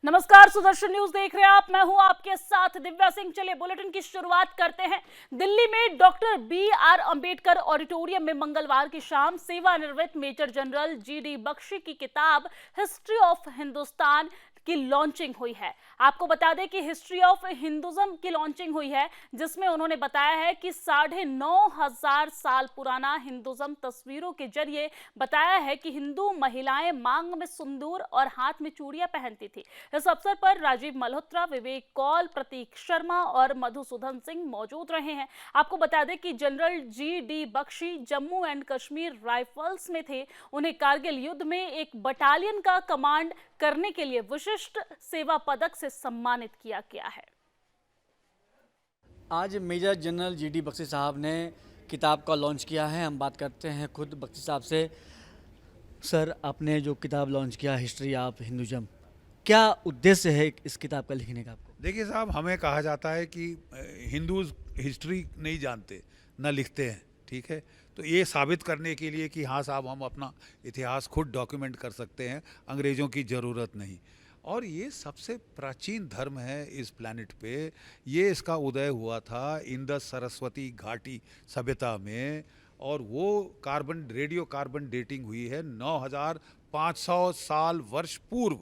नमस्कार, सुदर्शन न्यूज देख रहे हैं आप। मैं हूं आपके साथ दिव्या सिंह। चलिए बुलेटिन की शुरुआत करते हैं। दिल्ली में डॉक्टर BR अंबेडकर ऑडिटोरियम में मंगलवार की शाम सेवानिवृत्त मेजर जनरल GD बख्शी की किताब हिस्ट्री ऑफ हिंदुस्तान की लॉन्चिंग हुई है। आपको बता दें कि हिस्ट्री ऑफ हिंदुज्म की लॉन्चिंग हुई है, जिसमें उन्होंने बताया है कि 9,500 साल पुराना हिंदुज्म तस्वीरों के जरिए बताया है कि हिंदू महिलाएं मांग में सिंदूर और हाथ में चूड़ियां पहनती थी। इस अवसर पर राजीव मल्होत्रा, विवेक कौल, प्रतीक शर्मा और मधुसूदन सिंह मौजूद रहे हैं। आपको बता दें कि general GD Bakshi Jammu and Kashmir Rifles में थे। उन्हें कारगिल युद्ध में एक बटालियन का कमांड करने के लिए विशिष्ट सेवा पदक से सम्मानित किया गया है। आज मेजर जनरल GD बख्शी साहब ने किताब का लॉन्च किया है। हम बात करते हैं खुद बख्शी साहब से। सर, आपने जो किताब लॉन्च किया हिस्ट्री ऑफ हिंदुज्म, क्या उद्देश्य है इस किताब का लिखने का आपको? देखिए साहब, हमें कहा जाता है कि हिंदूज हिस्ट्री नहीं जानते, न लिखते हैं। ठीक है, तो ये साबित करने के लिए कि हाँ साहब, हम अपना इतिहास खुद डॉक्यूमेंट कर सकते हैं, अंग्रेज़ों की ज़रूरत नहीं। और ये सबसे प्राचीन धर्म है इस प्लैनेट पे। ये इसका उदय हुआ था इंदस सरस्वती घाटी सभ्यता में, और वो रेडियो कार्बन डेटिंग हुई है 9,500 साल वर्ष पूर्व।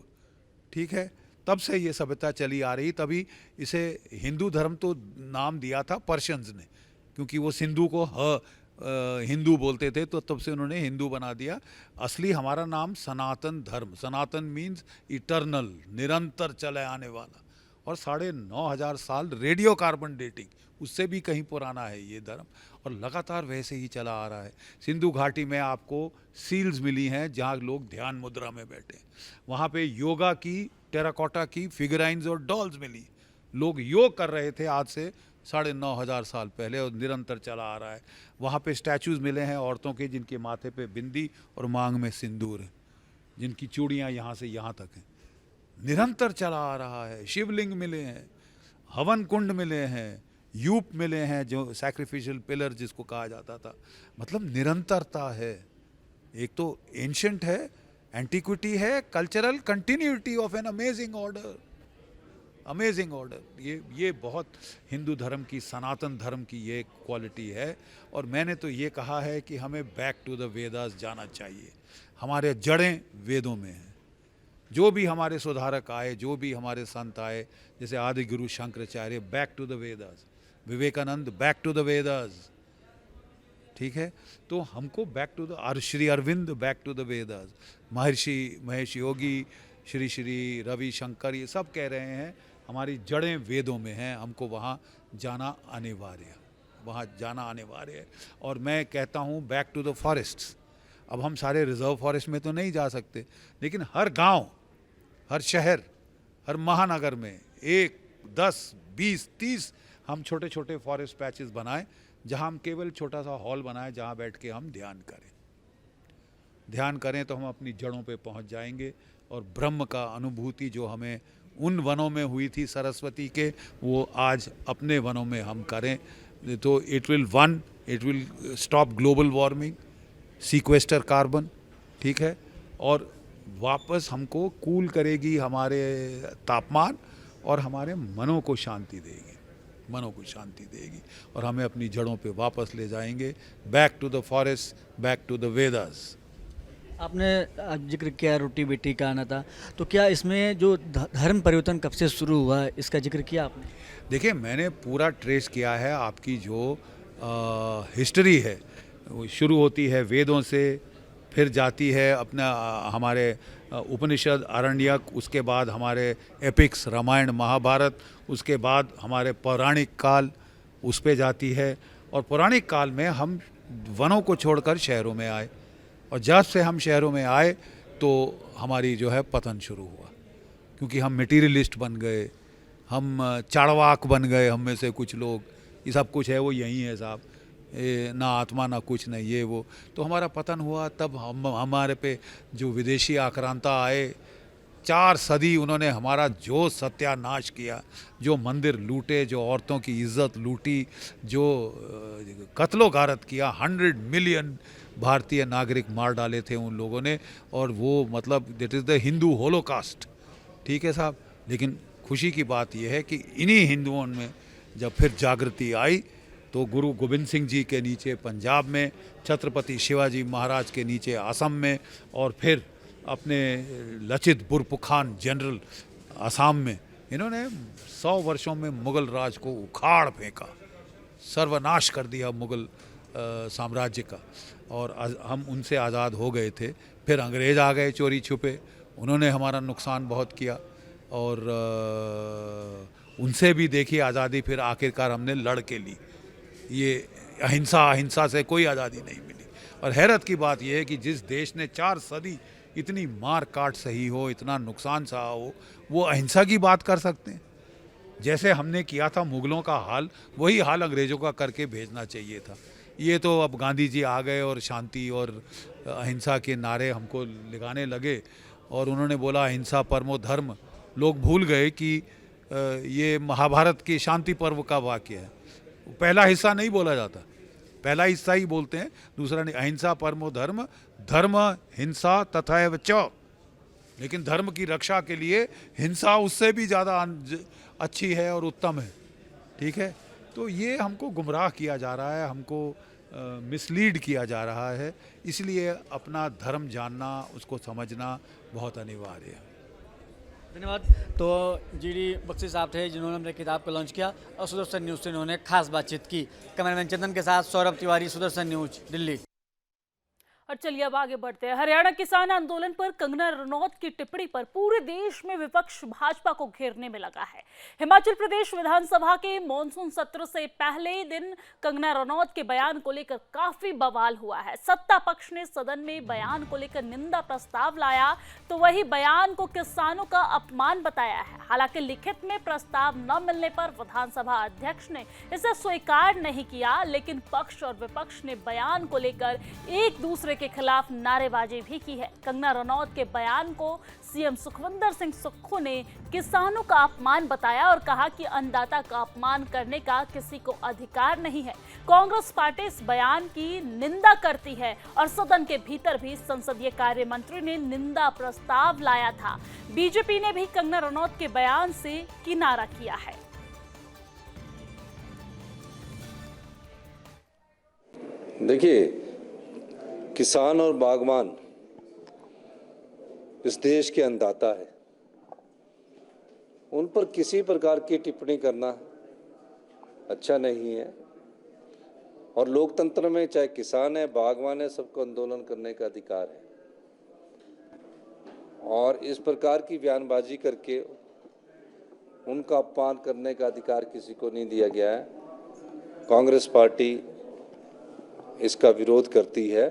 ठीक है, तब से ये सभ्यता चली आ रही। तभी इसे हिंदू धर्म तो नाम दिया था पर्शियंस ने, क्योंकि वो सिंधु को हिंदू बोलते थे, तो तब से उन्होंने हिंदू बना दिया। असली हमारा नाम सनातन धर्म, सनातन मीन्स इटर्नल, निरंतर चले आने वाला। और 9,500 साल रेडियो कार्बन डेटिंग, उससे भी कहीं पुराना है ये धर्म, और लगातार वैसे ही चला आ रहा है। सिंधु घाटी में आपको सील्स मिली हैं जहाँ लोग ध्यान मुद्रा में बैठे। वहाँ पे योगा की टेराकोटा की फिगराइंस और डॉल्स मिली। लोग योग कर रहे थे आज से 9,500 साल पहले, और निरंतर चला आ रहा है। वहाँ पे स्टैचूज़ मिले हैं औरतों के, जिनके माथे पे बिंदी और मांग में सिंदूर है, जिनकी चूड़ियाँ यहाँ से यहाँ तक हैं। निरंतर चला आ रहा है। शिवलिंग मिले हैं, हवन कुंड मिले हैं, यूप मिले हैं, जो सैक्रिफिशियल पिलर जिसको कहा जाता था। मतलब निरंतरता है। एक तो एंशंट है, एंटिक्विटी है, cultural continuity of an amazing order, amazing order. ये बहुत हिंदू धर्म की, सनातन धर्म की ये क्वालिटी है। और मैंने तो ये कहा है कि हमें बैक टू द वेदास जाना चाहिए। हमारे जड़ें वेदों में हैं। जो भी हमारे सुधारक आए, जो भी हमारे संत आए, जैसे Adi Guru Shankaracharya, back to the Vedas, Vivekananda back to the Vedas. ठीक है, तो हमको back to the, Shri Aurobindo back to the Vedas, Maharishi Mahesh योगी, श्री श्री रवि शंकर, ये सब कह रहे हैं हमारी जड़ें वेदों में हैं, हमको वहाँ जाना अनिवार्य है, वहाँ जाना अनिवार्य है। और मैं कहता हूँ बैक टू द फॉरेस्ट्स। अब हम सारे रिजर्व फॉरेस्ट में तो नहीं जा सकते, लेकिन हर गांव, हर शहर, हर महानगर में 1, 10, 20, 30 हम छोटे छोटे फॉरेस्ट पैचेस बनाएं, जहां हम केवल छोटा सा हॉल बनाएं, जहां बैठ के हम ध्यान करें तो हम अपनी जड़ों पे पहुंच जाएंगे। और ब्रह्म का अनुभूति जो हमें उन वनों में हुई थी सरस्वती के, वो आज अपने वनों में हम करें। तो it will stop global warming, sequester carbon. ठीक है, और वापस हमको कूल करेगी हमारे तापमान, और हमारे मनों को शांति देगी, और हमें अपनी जड़ों पे वापस ले जाएंगे। Back to the forest, back to the Vedas. आपने आज जिक्र किया रोटी बेटी का आना था, तो क्या इसमें जो धर्म परिवर्तन कब से शुरू हुआ है, इसका जिक्र किया आपने? देखिए, मैंने पूरा ट्रेस किया है। आपकी जो हिस्ट्री है वो शुरू होती है वेदों से, फिर जाती है अपना हमारे उपनिषद, आरण्यक, उसके बाद हमारे एपिक्स रामायण महाभारत, उसके बाद हमारे पौराणिक काल, उस पे जाती है। और पौराणिक काल में हम वनों को छोड़कर शहरों में आए, और जब से हम शहरों में आए तो हमारी जो है पतन शुरू हुआ, क्योंकि हम मटीरियलिस्ट बन गए, हम चाड़वाक बन गए। हम में से कुछ लोग, ये सब कुछ है वो यही है साहब, ना आत्मा ना कुछ नहीं ये वो। तो हमारा पतन हुआ। तब हमारे पे जो विदेशी आक्रांता आए, 4 सदी उन्होंने हमारा जो सत्यानाश किया, जो मंदिर लूटे, जो औरतों की इज्जत लूटी, जो कत्लो गारत किया। 100 मिलियन भारतीय नागरिक मार डाले थे उन लोगों ने। और वो मतलब that is the Hindu Holocaust. ठीक है साहब, लेकिन खुशी की बात यह है कि इन्हीं हिंदुओं में जब फिर जागृति आई तो गुरु गोविंद सिंह जी के नीचे पंजाब में, छत्रपति शिवाजी महाराज के नीचे असम में, और फिर अपने लचित बुरपुखान जनरल असम में, इन्होंने 100 वर्षों में मुग़ल राज को उखाड़ फेंका, सर्वनाश कर दिया मुग़ल साम्राज्य का, और हम उनसे आज़ाद हो गए थे। फिर अंग्रेज़ आ गए चोरी छुपे, उन्होंने हमारा नुकसान बहुत किया, और उनसे भी देखिए आज़ादी फिर आखिरकार हमने लड़ के ली। ये अहिंसा से कोई आज़ादी नहीं मिली। और हैरत की बात यह है कि जिस देश ने 4 सदी इतनी मार काट सही हो, इतना नुकसान सहा हो, वो अहिंसा की बात कर सकते हैं। जैसे हमने किया था मुग़लों का हाल, वही हाल अंग्रेज़ों का करके भेजना चाहिए था। ये तो अब गांधी जी आ गए और शांति और अहिंसा के नारे हमको लगाने लगे, और उन्होंने बोला अहिंसा परमो धर्म। लोग भूल गए कि ये महाभारत के शांति पर्व का वाक्य है। पहला हिस्सा नहीं बोला जाता, पहला हिस्सा ही बोलते हैं, दूसरा नहीं। अहिंसा परमो धर्म, धर्म हिंसा तथैव च। लेकिन धर्म की रक्षा के लिए हिंसा उससे भी ज़्यादा अच्छी है और उत्तम है, ठीक है। तो ये हमको गुमराह किया जा रहा है, हमको मिसलीड किया जा रहा है। इसलिए अपना धर्म जानना, उसको समझना बहुत अनिवार्य है। धन्यवाद। तो जीडी बख्शी साहब थे जिन्होंने अपने किताब को लॉन्च किया, और सुदर्शन न्यूज़ से इन्होंने खास बातचीत की। कैमरामैन चंदन के साथ सौरभ तिवारी, सुदर्शन न्यूज़, दिल्ली। और चलिए अब आगे बढ़ते हैं। हरियाणा किसान आंदोलन पर कंगना रनौत की टिप्पणी पर पूरे देश में विपक्ष भाजपा को घेरने में लगा है। हिमाचल प्रदेश विधानसभा के मॉनसून सत्र से पहले दिन कंगना रनौत के बयान को लेकर काफी बवाल हुआ है। सत्ता पक्ष ने सदन में बयान को लेकर निंदा प्रस्ताव लाया, तो वही बयान को किसानों का अपमान बताया है। हालांकि लिखित में प्रस्ताव न मिलने पर विधानसभा अध्यक्ष ने इसे स्वीकार नहीं किया, लेकिन पक्ष और विपक्ष ने बयान को लेकर एक दूसरे के खिलाफ नारेबाजी भी की है। कंगना रनौत के बयान को सीएम सुखविंदर सिंह सुक्खू ने किसानों का अपमान बताया और कहा कि अन्नदाता का अपमान करने का किसी को अधिकार नहीं है। कांग्रेस पार्टी इस बयान की निंदा करती है और सदन के भीतर भी संसदीय कार्य मंत्री ने निंदा प्रस्ताव लाया था। बीजेपी ने भी कंगना रनौत के बयान से किनारा किया है। देखिए, किसान और बागवान इस देश के अन्नदाता है, उन पर किसी प्रकार की टिप्पणी करना अच्छा नहीं है। और लोकतंत्र में चाहे किसान है, बागवान है, सबको आंदोलन करने का अधिकार है, और इस प्रकार की बयानबाजी करके उनका अपमान करने का अधिकार किसी को नहीं दिया गया है। कांग्रेस पार्टी इसका विरोध करती है,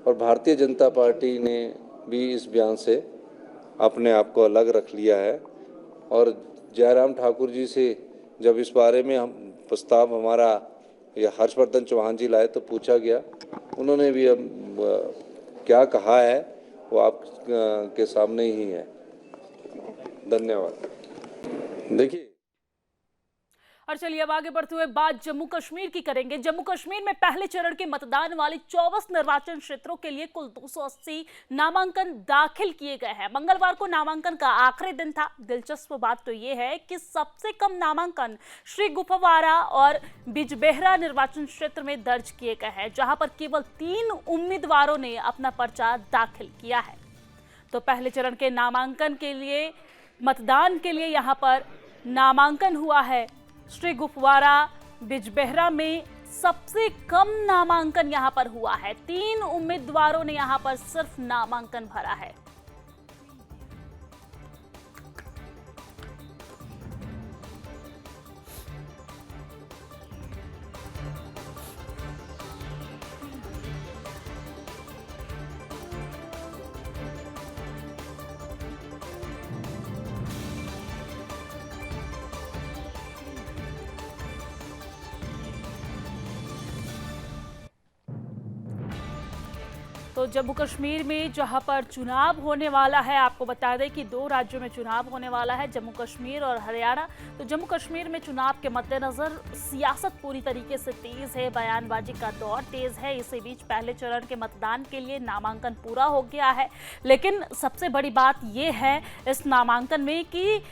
और भारतीय जनता पार्टी ने भी इस बयान से अपने आप को अलग रख लिया है। और जयराम ठाकुर जी से जब इस बारे में हम प्रस्ताव हमारा या हर्षवर्धन चौहान जी लाए तो पूछा गया, उन्होंने भी अब क्या कहा है वो आप के सामने ही है। धन्यवाद। देखिए, और चलिए अब आगे बढ़ते हुए बात जम्मू कश्मीर की करेंगे। जम्मू कश्मीर में पहले चरण के मतदान वाले 24 निर्वाचन क्षेत्रों के लिए कुल 280 नामांकन दाखिल किए गए हैं। मंगलवार को नामांकन का आखिरी दिन था। दिलचस्प बात तो यह है कि सबसे कम नामांकन श्री गुफवारा और बिजबेहरा निर्वाचन क्षेत्र में दर्ज किए गए हैं, जहां पर केवल 3 उम्मीदवारों ने अपना पर्चा दाखिल किया है। तो पहले चरण के नामांकन के लिए मतदान के लिए यहां पर नामांकन हुआ है। श्री गुफवारा बिजबेहरा में सबसे कम नामांकन यहां पर हुआ है। 3 उम्मीदवारों ने यहां पर सिर्फ नामांकन भरा है। तो जम्मू कश्मीर में जहां पर चुनाव होने वाला है, आपको बता दें कि 2 राज्यों में चुनाव होने वाला है, जम्मू कश्मीर और हरियाणा। तो जम्मू कश्मीर में चुनाव के मद्देनजर सियासत पूरी तरीके से तेज है, बयानबाजी का दौर तेज है। इसी बीच पहले चरण के मतदान के लिए नामांकन पूरा हो गया है, लेकिन सबसे बड़ी बात यह है इस नामांकन में कि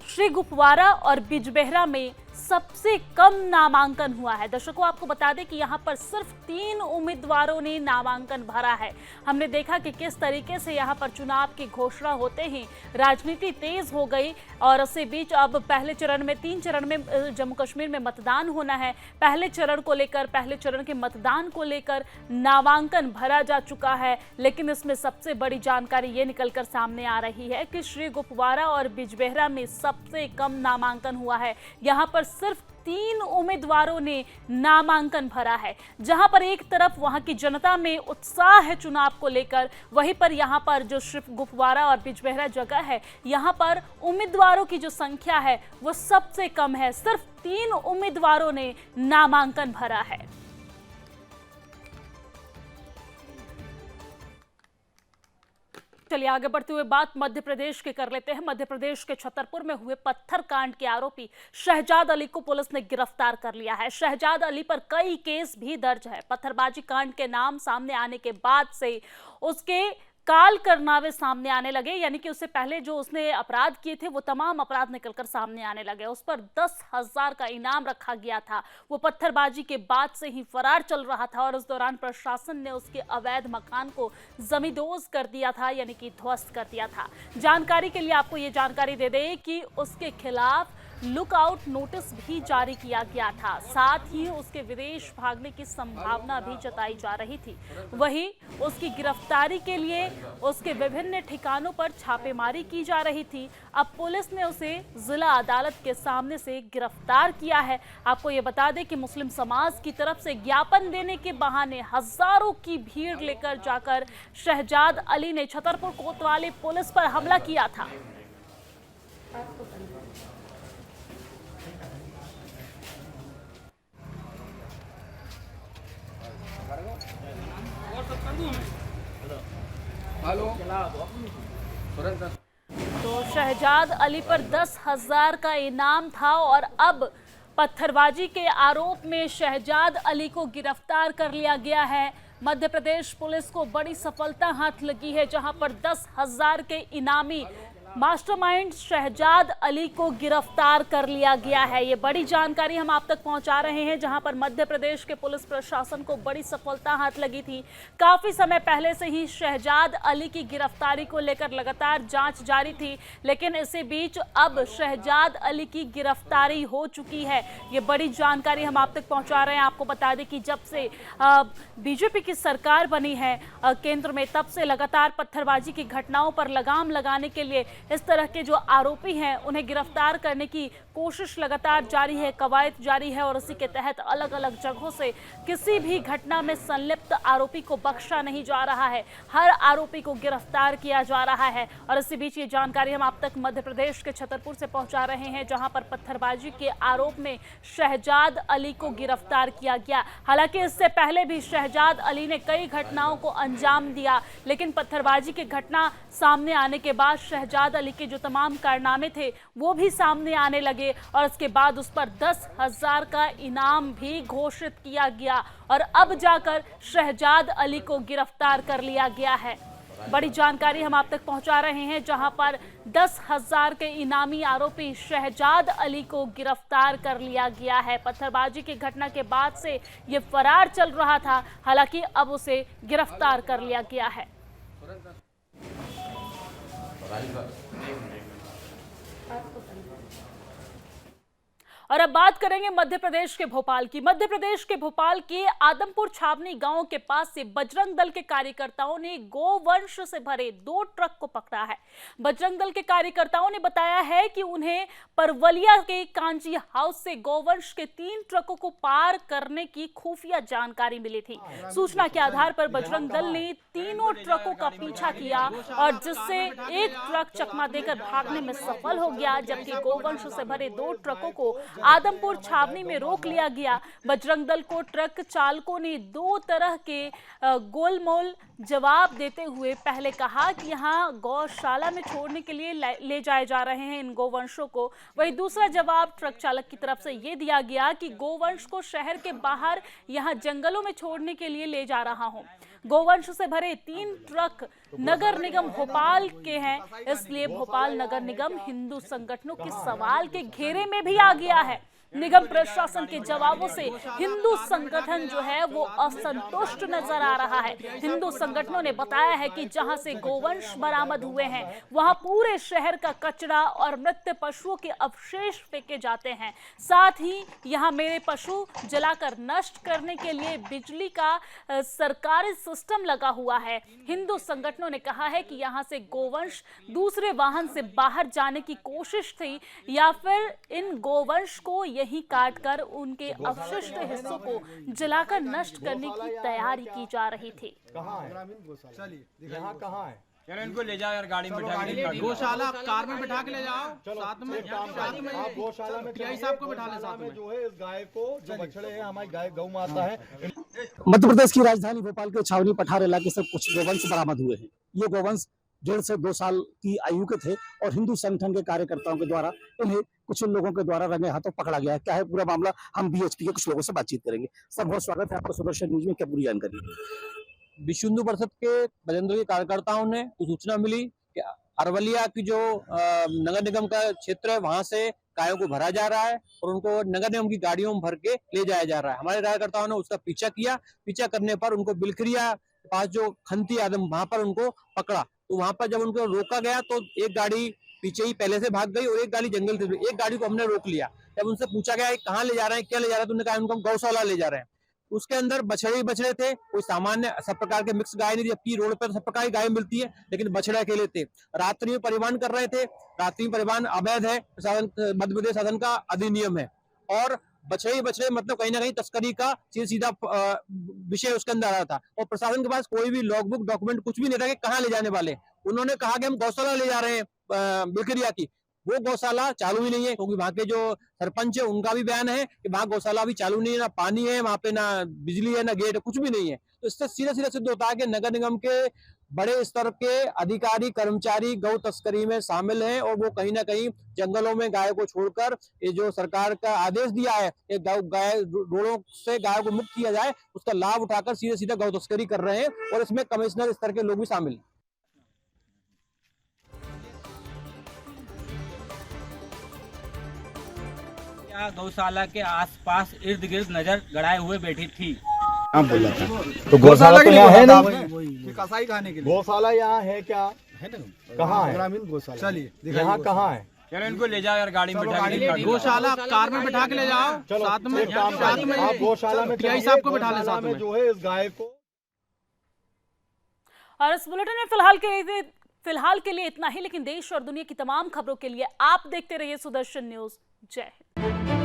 श्री गुफवारा और बिजबेहरा में सबसे कम नामांकन हुआ है। दर्शकों, आपको बता दें कि यहां पर सिर्फ 3 उम्मीदवारों ने नामांकन भरा है। हमने देखा कि किस तरीके से यहां पर चुनाव की घोषणा होते ही राजनीति तेज हो गई और इसी बीच अब पहले चरण में 3 चरण में जम्मू कश्मीर में मतदान होना है। पहले चरण के मतदान को लेकर नामांकन भरा जा चुका है, लेकिन इसमें सबसे बड़ी जानकारी ये निकलकर सामने आ रही है कि श्री गुफवारा और बिजबेहरा में सबसे कम नामांकन हुआ है। यहां पर सिर्फ 3 उम्मीदवारों ने नामांकन भरा है। जहां पर एक तरफ वहां की जनता में उत्साह है चुनाव को लेकर, वहीं पर यहां पर जो श्री गुफवारा और बिजबेहरा जगह है, यहां पर उम्मीदवारों की जो संख्या है वो सबसे कम है। सिर्फ 3 उम्मीदवारों ने नामांकन भरा है। चलिए आगे बढ़ते हुए बात मध्य प्रदेश के कर लेते हैं। मध्य प्रदेश के छतरपुर में हुए पत्थर कांड के आरोपी शहजाद अली को पुलिस ने गिरफ्तार कर लिया है। शहजाद अली पर कई केस भी दर्ज है। पत्थरबाजी कांड के नाम सामने आने के बाद से उसके काल करनावे सामने आने लगे, यानी कि उससे पहले जो उसने अपराध किए थे वो तमाम अपराध निकलकर सामने आने लगे। उस पर 10,000 का इनाम रखा गया था। वो पत्थरबाजी के बाद से ही फरार चल रहा था और उस दौरान प्रशासन ने उसके अवैध मकान को जमींदोज कर दिया था, यानी कि ध्वस्त कर दिया था। जानकारी के लिए आपको ये जानकारी दे दें कि उसके खिलाफ लुकआउट नोटिस भी जारी किया गया था। साथ ही उसके विदेश भागने की संभावना भी जताई जा रही थी। वहीं उसकी गिरफ्तारी के लिए उसके विभिन्न ठिकानों पर छापेमारी की जा रही थी। अब पुलिस ने उसे जिला अदालत के सामने से गिरफ्तार किया है। आपको ये बता दें कि मुस्लिम समाज की तरफ से ज्ञापन देने के बहाने हजारों की भीड़ लेकर जाकर शहजाद अली ने छतरपुर कोतवाली पुलिस पर हमला किया था। तो शहजाद अली पर 10,000 का इनाम था और अब पत्थरबाजी के आरोप में शहजाद अली को गिरफ्तार कर लिया गया है। मध्य प्रदेश पुलिस को बड़ी सफलता हाथ लगी है, जहां पर 10,000 के इनामी मास्टरमाइंड शहजाद अली को गिरफ्तार कर लिया गया है। ये बड़ी जानकारी हम आप तक पहुंचा रहे हैं, जहां पर मध्य प्रदेश के पुलिस प्रशासन को बड़ी सफलता हाथ लगी थी। काफी समय पहले से ही शहजाद अली की गिरफ्तारी को लेकर लगातार जांच जारी थी, लेकिन इसी बीच अब शहजाद अली की गिरफ्तारी हो चुकी है। ये बड़ी जानकारी हम आप तक पहुंचा रहे हैं। आपको बता दें कि जब से बीजेपी की सरकार बनी है केंद्र में, तब से लगातार पत्थरबाजी की घटनाओं पर लगाम लगाने के लिए इस तरह के जो आरोपी हैं उन्हें गिरफ्तार करने की कोशिश लगातार जारी है, कवायद जारी है और उसी के तहत अलग अलग जगहों से किसी भी घटना में संलिप्त आरोपी को बख्शा नहीं जा रहा है। हर आरोपी को गिरफ्तार किया जा रहा है। और इसी बीच ये जानकारी हम आप तक मध्य प्रदेश के छतरपुर से पहुंचा रहे हैं, जहां पर पत्थरबाजी के आरोप में शहजाद अली को गिरफ्तार किया गया। हालांकि इससे पहले भी शहजाद अली ने कई घटनाओं को अंजाम दिया, लेकिन पत्थरबाजी की घटना सामने आने के बाद शहजाद अली के जो तमाम कारनामे थे वो भी सामने आने लगे और इसके बाद उस पर 10,000 का इनाम भी घोषित किया गया और अब जाकर शहजाद अली को गिरफ्तार कर लिया गया है। बड़ी जानकारी हम आप तक पहुंचा रहे हैं, जहां पर 10,000 के इनामी आरोपी शहजाद अली को गिरफ्तार कर लिया गया है। पत्थरबाजी की घटना के बाद से ये फरार चल रहा था, हालांकि अब उसे गिरफ्तार कर लिया गया है। और अब बात करेंगे मध्य प्रदेश के भोपाल की। मध्य प्रदेश के भोपाल के आदमपुर छावनी गांव के पास से बजरंग दल के कार्यकर्ताओं ने गोवंश से भरे 2 ट्रक को पकड़ा है। बजरंग दल के कार्यकर्ताओं ने बताया है कि उन्हें परवलिया के कांजी हाउस से गोवंश के 3 ट्रकों को पार करने की खुफिया जानकारी मिली थी। सूचना के आधार पर बजरंग दल ने तीनों ट्रकों का पीछा किया और जिससे एक ट्रक चकमा देकर भागने में सफल हो गया, जबकि गोवंश से भरे 2 ट्रकों को आदमपुर छावनी में रोक लिया गया। बजरंग दल को ट्रक चालकों ने दो तरह के गोलमोल जवाब देते हुए पहले कहा कि यहां गौशाला में छोड़ने के लिए ले जाए जा रहे हैं इन गोवंशों को। वहीं दूसरा जवाब ट्रक चालक की तरफ से ये दिया गया कि गोवंश को शहर के बाहर यहां जंगलों में छोड़ने के लिए ले जा रहा हूं। गोवंश से भरे 3 ट्रक नगर निगम भोपाल के हैं, इसलिए भोपाल नगर निगम हिंदू संगठनों के सवाल के घेरे में भी आ गया है। निगम प्रशासन के जवाबों से हिंदू संगठन जो है वो असंतुष्ट नजर आ रहा है। हिंदू संगठनों ने बताया है कि जहां से गोवंश बरामद हुए हैं वहां पूरे शहर का कचरा और मृत पशुओं के अवशेष फेंके जाते हैं। साथ ही यहां मेरे पशु जलाकर नष्ट करने के लिए बिजली का सरकारी सिस्टम लगा हुआ है। हिंदू संगठनों ने कहा है कि यहां से गोवंश दूसरे वाहन से बाहर जाने की कोशिश थी या फिर इन गोवंश को यही काटकर उनके अवशिष्ट हिस्सों को जलाकर नष्ट करने की तैयारी की जा रही थी। कहाँ है? चलिए यहाँ कहाँ है? चलो इनको ले जाओ यार, गाड़ी में बैठा के गौशाला कार में बैठा के ले जाओ। चलो साथ में साथ में आप गौशाला में टीआई साहब को बैठा ले साथ में। जो है इस गाय को जो बछड़े हैं हमारी गाय गौ माता है। मध्य प्रदेश की राजधानी भोपाल के छावनी पठार इलाके से कुछ गोवंश बरामद हुए हैं। ये गोवंश 1.5 से 2 साल की आयु के थे और हिंदू संगठन के कार्यकर्ताओं के द्वारा इन्हें कुछ लोगों के द्वारा रंगे हाथों पकड़ा गया है। क्या है पूरा मामला, हम बीएचपी के कुछ लोगों से बातचीत करेंगे। सर बहुत स्वागत है आपका सुदर्शन न्यूज में, क्या पूरी जानकारी? विश्व हिंदू परिषद के बजरंग दल के कार्यकर्ताओं ने सूचना मिली कि अरवलिया की जो नगर निगम का क्षेत्र है वहां से गायों को भरा जा रहा है और उनको नगर निगम की गाड़ियों में भर के ले जाया जा रहा है। हमारे कार्यकर्ताओं ने उसका पीछा किया। पीछा करने पर उनको बिलखरिया पास जो खंती आदम वहां पर उनको पकड़ा। तो वहां पर जब उनको रोका गया तो एक गाड़ी पीछे ही पहले से भाग गई और एक गाड़ी जंगल से, एक गाड़ी को हमने रोक लिया। जब उनसे पूछा गया कहाँ ले जा रहे हैं, क्या ले जा रहे हैं, तो उन्होंने कहा उनको गौशाला ले जा रहे हैं। उसके अंदर बछड़े थे, कोई सामान्य सब प्रकार के मिक्स गाय नहीं थी। जबकि रोड पर सब प्रकार की गाय मिलती है लेकिन बछड़े अकेले थे। रात्रि में परिवहन कर रहे थे। रात्रि में परिवहन अवैध है, मध्य प्रदेश शासन का अधिनियम है। और बछड़े मतलब कहीं ना कहीं तस्करी का सीधा विषय उसके अंदर आ रहा था और प्रशासन के पास कोई भी लॉगबुक डॉक्यूमेंट कुछ भी नहीं था कि कहाँ ले जाने वाले। उन्होंने कहा कि हम गौशाला ले जा रहे हैं बिलखरिया की। वो गौशाला चालू ही नहीं है क्योंकि वहां के जो सरपंच है उनका भी बयान है कि वहां गौशाला भी चालू नहीं है, ना पानी है वहां पे, ना बिजली है, ना गेट है, कुछ भी नहीं है। तो इससे सीधा सिद्ध होता है कि नगर निगम के बड़े स्तर के अधिकारी कर्मचारी गौ तस्करी में शामिल हैं और वो कहीं ना कहीं जंगलों में गाय को छोड़कर ये जो सरकार का आदेश दिया है कि गाय रोडों से गाय को मुक्त किया जाए उसका लाभ उठाकर सीधे गौ तस्करी कर रहे हैं और इसमें कमिश्नर स्तर के लोग भी शामिल हैं। गौशाला के आसपास इर्द गिर्द नजर गड़ाए हुए बैठी थी। बोला था तो गौशाला तो यहाँ है नहीं, कसाई खाने के लिए गौशाला यहाँ है क्या? है ना, कहाँ है? ग्रामीण गौशाला। चलिए यहाँ कहाँ है? चलो इनको ले जाओ यार, गाड़ी में बैठा के गौशाला कार में बैठा के ले जाओ। चलो साथ में आप गौशाला में टीआई साहब को बैठा ले साथ में। जो है इस गाय को। और इस बुलेटिन में फिलहाल के लिए इतना ही, लेकिन देश और दुनिया की तमाम खबरों के लिए आप देखते रहिए सुदर्शन न्यूज। जय हिंद।